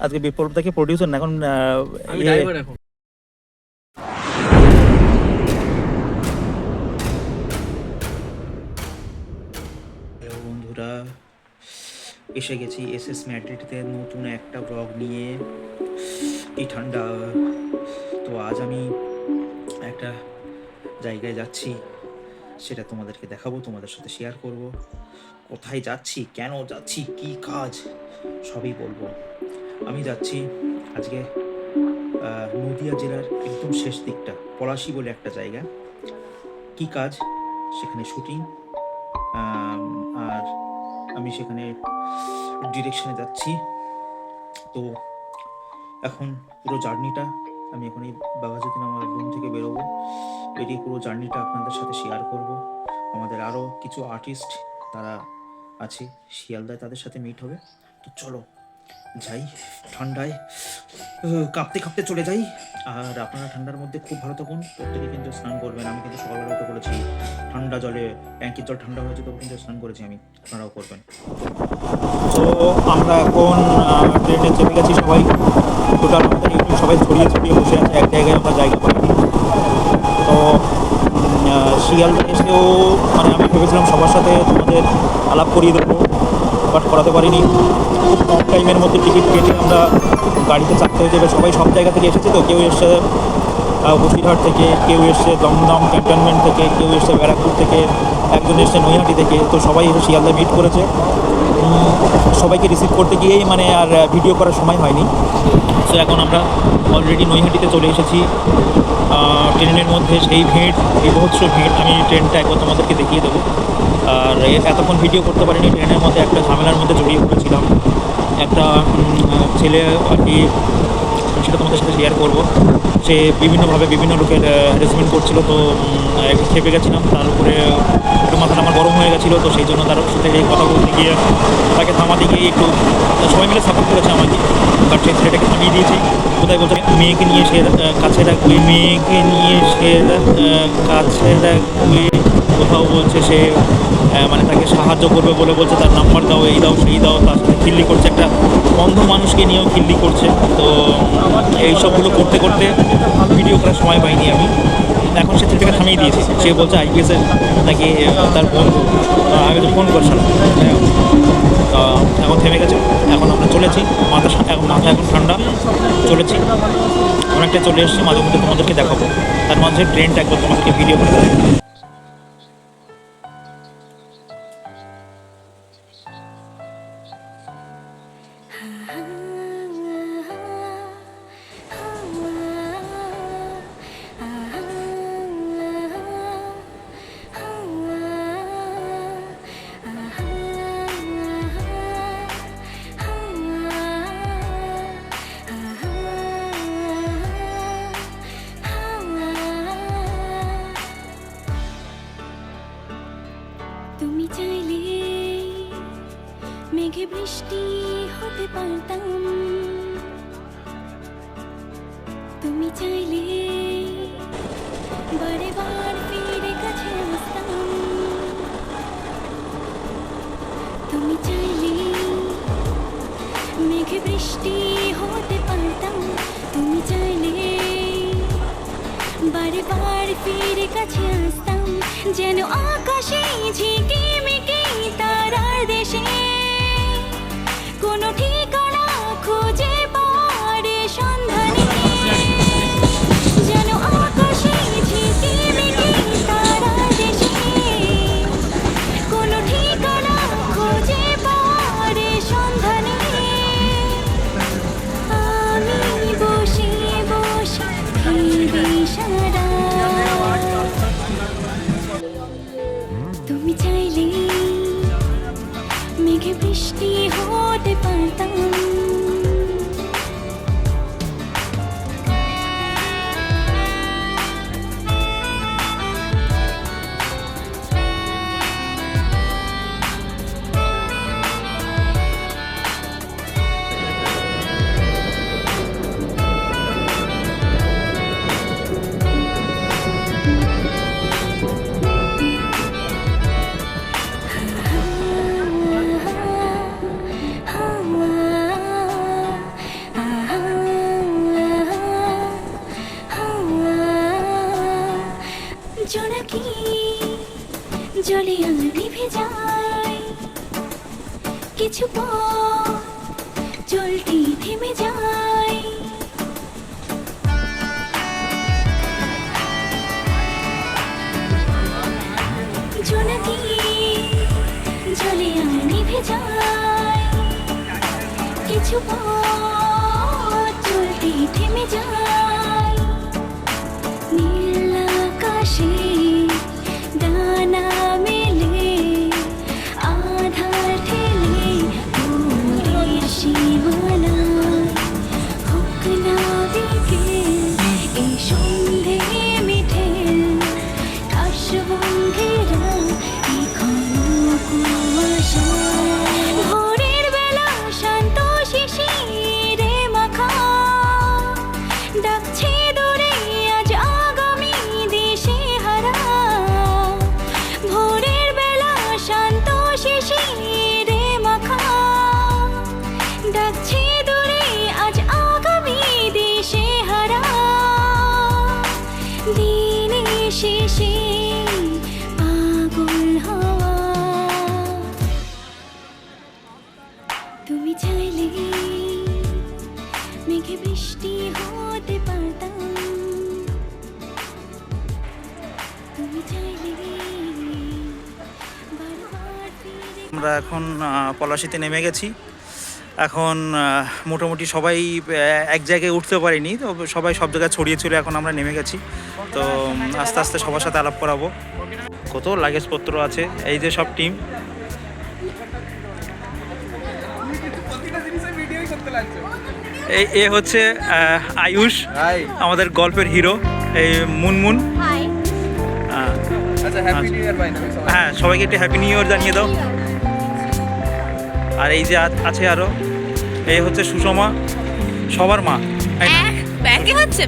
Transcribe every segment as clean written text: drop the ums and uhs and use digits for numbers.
আজকে বিপ্লব থেকে প্রডিউসার না, এখন বন্ধুরা এসে গেছি এসএস ম্যাড্রিডতে নতুন একটা ব্লগ নিয়ে। এই ঠান্ডা, তো আজ আমি একটা জায়গায় যাচ্ছি, সেটা তোমাদেরকে দেখাবো, তোমাদের সাথে শেয়ার করব। কোথায় যাচ্ছি, কেন যাচ্ছি, কি কাজ, সবই বলবো। আমি যাচ্ছি আজকে নদিয়া জেলার একদম শেষ দিকটা, পলাশী বলে একটা জায়গা। কি কাজ, সেখানে শুটিং, আর আমি সেখানে ডিরেকশনে যাচ্ছি। তো এখন পুরো জার্নিটা আমি এখন এই বাঘাযতীন আমার রুম থেকে বেরোবো, বেরিয়ে পুরো জার্নিটা আপনাদের সাথে শেয়ার করব। আমাদের আরও কিছু আর্টিস্ট তারা আছে শিয়ালদায়, তাদের সাথে মিট হবে। তো চলো যাই, ঠান্ডায় কাঁপতে কাঁপতে চলে যাই। আর আপনারা ঠান্ডার মধ্যে খুব ভালো থাকুন, প্রত্যেকে কিন্তু স্নান করবেন। আমি কিন্তু সকালবেলা উঠে করেছি, ঠান্ডা জলে, ট্যাঙ্কির জল ঠান্ডা হয়েছে, তখন কিন্তু স্নান করেছি আমি, আপনারাও করবেন। তো আমরা এখন ট্রেনে চেপে গেছি, সবাই টোটাল আমাদের একটু সবাই ছড়িয়ে ছিটিয়ে বসে আছে, এক জায়গায় আমরা জায়গা পাইনি। তো শিয়ালদা এসেও মানে আমি ভেবেছিলাম সবার সাথে তোমাদের আলাপ করিয়ে দেবো, বাট করাতে পারিনি। খুব কম টাইমের মধ্যে টিকিট কেটে আমরা গাড়িতে চাপতে হয়ে যাবে। সবাই সব জায়গা থেকে এসেছে, তো কেউ এসছে বসিরহাট থেকে, কেউ এসছে দমদম ক্যান্টনমেন্ট থেকে, কেউ এসছে ব্যারাকপুর থেকে, একজন এসছে নৈহাটি থেকে। তো সবাই এসে শিয়ালদা মিট করেছে। সবাইকে রিসিভ করতে গিয়েই মানে আর ভিডিও করার সময় হয়নি। সো এখন আমরা অলরেডি নৈহাটিতে চলে এসেছি। ট্রেনের মধ্যে সেই ভিড়, বিভৎস ভিড়, আমি ট্রেনটা একবার তোমাদেরকে দেখিয়ে দেবো। আর এতক্ষণ ভিডিও করতে পারিনি, ট্রেনের মধ্যে একটা ঝামেলার মধ্যে জড়িয়ে পড়েছিলাম। একটা ছেলে আর কি, সেটা তোমাদের সাথে শেয়ার করবো। সে বিভিন্নভাবে বিভিন্ন লোকের হ্যারাসমেন্ট করছিল, তো একটু খেপে গেছিলাম। তার উপরে একটু মাথাটা আমার গরম হয়ে গেছিলো, তো সেই জন্য তার সাথে কথা বলতে গিয়ে, তাকে থামাতে গিয়ে একটু সবাই মিলে সাপোর্ট করেছে আমাকে, বাট সেই ছেলেটাকে থামিয়ে দিয়েছি। কোথায় বলছে মেয়েকে নিয়ে সে কাছে রাখবে, মেয়েকে নিয়ে সে কাছে রাখবে, কোথাও বলছে সে মানে তাকে সাহায্য করবে বলে বলছে, তার নাম্বার দাও, এই দাও সেই দাও, তার সাথে খিল্লি করছে। একটা অন্ধ মানুষকে নিয়েও খিল্লি করছে। তো এইসবগুলো করতে করতে ভিডিও করার সময় পাইনি আমি। এখন সে ছেলেটাকে থামিয়ে দিয়েছি। সে বলছে আইপিএসের নাকি তার বন্ধু, আমি তো ফোন করছিলাম। এখন থেমে গেছে। এখন আমরা চলেছি, মাথা এখন ঠান্ডা, চলেছি অনেকটা, চলে এসেছি। মাঝে মধ্যে তোমাদেরকে দেখাবো, তার মাঝে ট্রেনটা একবার তোমাদেরকে ভিডিও করে দেখাবো। তুমি চাইলে মেঘে বৃষ্টি হতে পারতাম, তুমি চাইলে বারে বার ফিরে কাছে আসতাম, তুমি চাইলে মেঘে বৃষ্টি হতে পারতাম, তুমি চাইলে বারে বার ফিরে কাছে আসতাম, যেন আকাশে ঝিকিমিকি তারার দেশে কোনো ঠিকানা খুঁজে পাওয়ার সন্ধানে, যেন আকাশে ঝিকিমিকি তারার দেশে কোনো ঠিকানা খুঁজে পাওয়ার সন্ধানে, আমি বসে বসে সারা। তুমি চাইলে মেঘে বৃষ্টি হতে পারতাম। কিছু পথ চলতি থেমে যায় জোনাকি জলে আর নিভে যায় কিছু পথ চলতি থেমে যায় নীল আকাশে ডানা মেলে আধার ঠেলে ভোরের সীমানায় হোক না বিকেল এই সন্ধে মিঠে কাশবঙ্গেরা এই ঘন কুয়াশা ভোরের বেলা শান্ত শিশিরে মাখা ডাকছে দূরে আজ আগামী দিশে হারা ভোরের বেলা শান্ত শিশিরে মাখা ডাকছে দূরে আজ আগামী দিশে হারা দিনে শেষে পাগল হওয়া তুমি চাইলে মেঘে বৃষ্টি হতে পারতাম তুমি চাইলে বারবার ফিরে আমরা এখন পলাশিতে নেমে গেছি। এখন মোটামুটি সবাই এক জায়গায় উঠতে পারিনি, তো সবাই সব জায়গায় ছড়িয়ে ছিল। এখন আমরা নেমে গেছি, তো আস্তে আস্তে সবার সাথে আলাপ করাবো। কত লাগেজপত্র আছে, এই যে সব টিম। এ হচ্ছে আয়ুষ, আমাদের গল্পের হিরো, এই মুনমুন। হ্যাঁ, সবাইকে একটু হ্যাপি নিউ ইয়ার জানিয়ে দাও। আর এই যে আছে আরো, এই হচ্ছে সুষমা, সবার মা। ব্যাংকে হচ্ছে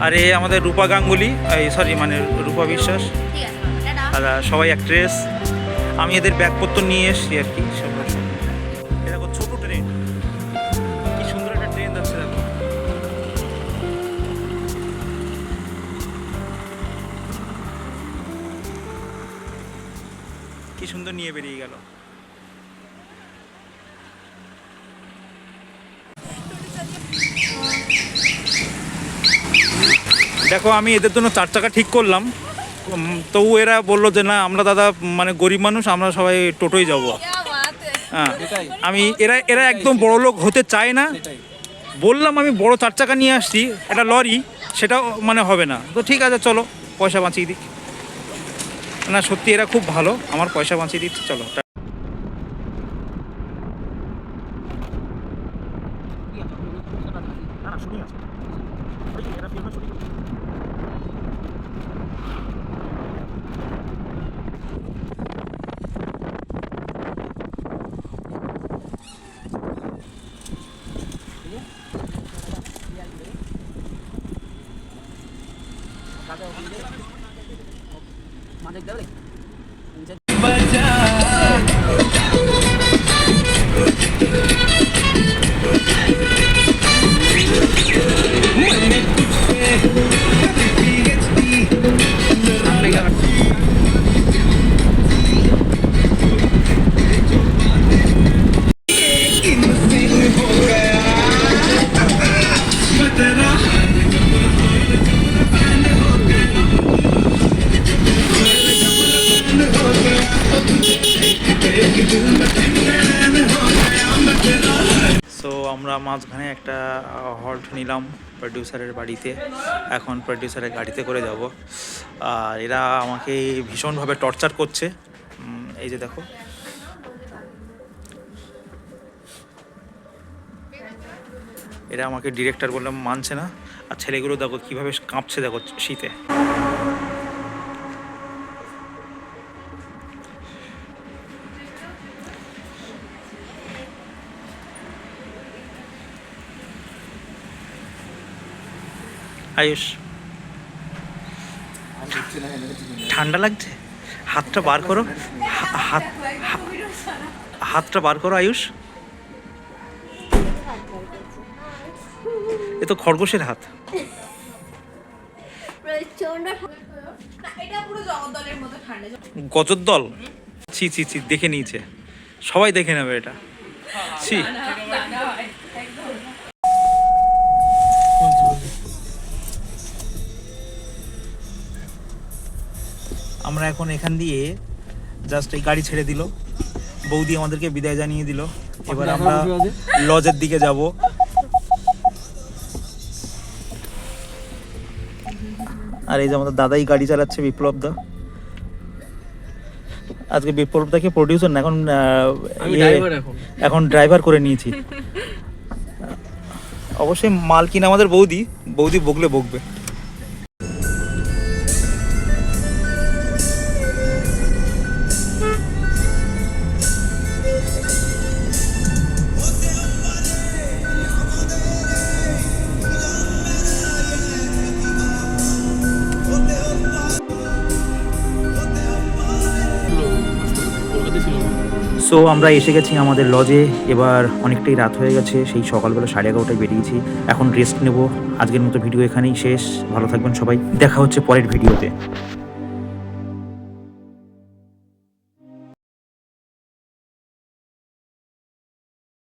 আর এই আমাদের রূপা গাঙ্গুলি, এই সরি মানে রূপা বিশ্বাস। আর সবাই অ্যাক্ট্রেস। আমি এদের ব্যাগপত্র নিয়ে এসেছি আর কি। দেখো ছোট ট্রেন, কি সুন্দর একটা ট্রেন যাচ্ছে দেখো। কি সুন্দর নিয়ে বেরিয়ে গেল। দেখো আমি এদের জন্য 4 চাকা ঠিক করলাম, তবু এরা বললো যে না আমরা দাদা মানে গরিব মানুষ, আমরা সবাই টোটোই যাব। হ্যাঁ, আমি এরা একদম বড় লোক হতে চায় না। বললাম আমি বড় 4 চাকা নিয়ে আসছি, একটা লরি, সেটাও মানে হবে না। তো ঠিক আছে চলো, পয়সা বাঁচিয়ে দিক। না সত্যি এরা খুব ভালো, আমার পয়সা বাঁচিয়ে দিচ্ছে। চলো সো আমরা মাঝখানে একটা হল্ট নিলাম প্রডিউসারের বাড়িতে। এখন প্রডিউসারের গাড়িতে করে যাব। আর এরা আমাকে ভীষণভাবে টর্চার করছে। এই যে দেখো, এরা আমাকে ডিরেক্টর বললাম মানছে না। আর ছেলেগুলো দেখো কীভাবে কাঁপছে, দেখো শীতে। আয়ুষ ঠান্ডা লাগছে, হাতটা বার করো, হাতটা বার করো আয়ুষ। এ তো খরগোশের হাত। গজর দল, ছি ছি ছি, দেখে নিয়েছে। সবাই দেখে নেবে এটা। ছি। আমরা এখন এখান দিয়ে জাস্ট এই গাড়ি ছেড়ে দিল, বৌদি আমাদেরকে বিদায় জানিয়ে দিল। এবার আমরা লজের দিকে যাব। আর এই যে আমাদের দাদাই গাড়ি চালাচ্ছে, বিপ্লব দা। আজকে বিপ্লব দাকে প্রডিউসার না, এখন এখন ড্রাইভার করে নিয়েছি। অবশ্যই মালকিন আমাদের বৌদি, বৌদি বকলে বকবে। সো আমরা এসে গেছি আমাদের লজে। এবার অনেকটাই রাত হয়ে গেছে, সেই সকালবেলা 11:30টায় বেরিয়েছি। এখন রেস্ট নেব। আজকের মতো ভিডিও এখানেই শেষ। ভালো থাকবেন সবাই, দেখা হচ্ছে পরের ভিডিওতে।